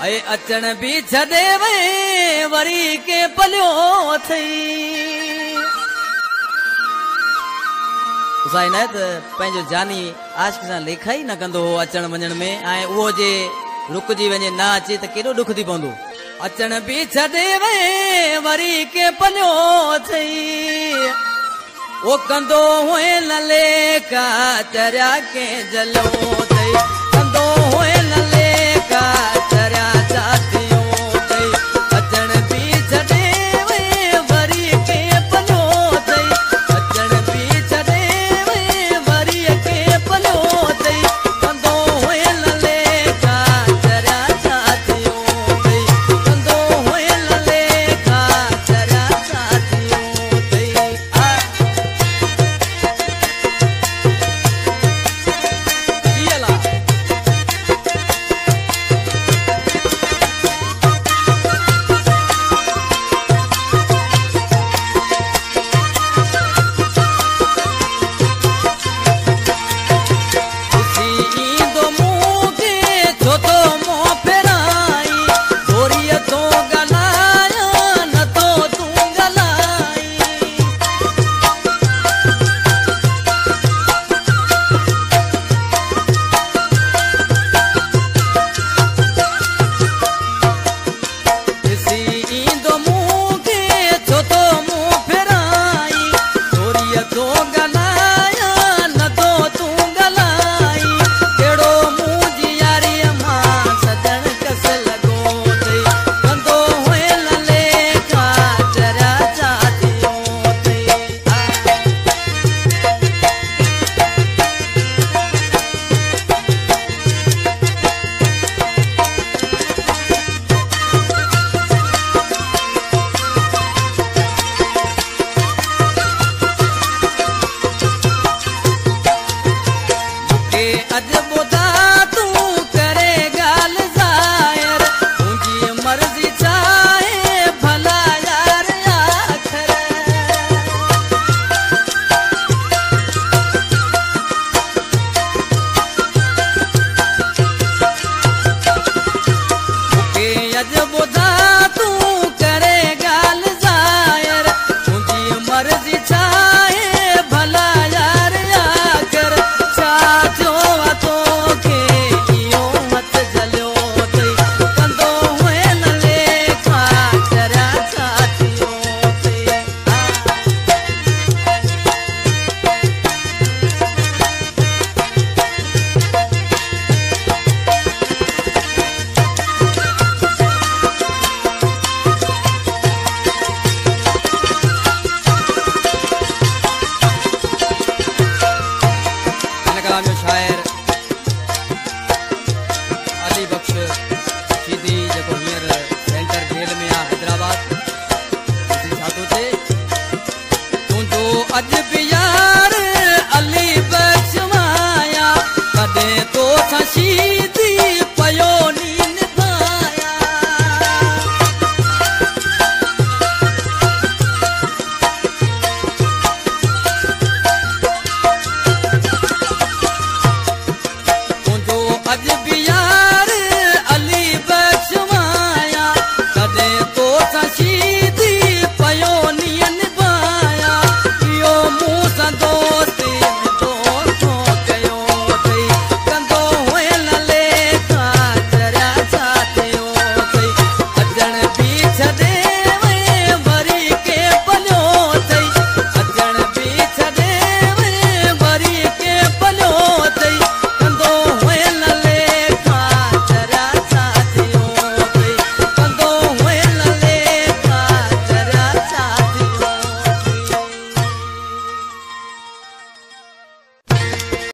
ऐं अचण बि छॾे वे वरी के पलियो अथई साईं न त पंहिंजो जानी आशिक सां लेखा ई न कंदो हो अचण वञण में ऐं उहो जे रुकजी वञे न अचे त केॾो ॾुख थी पवंदो अचण बि छॾे वे वरी के पलियो अथई ओ कंदो हुए न लेखा चरिया के जलो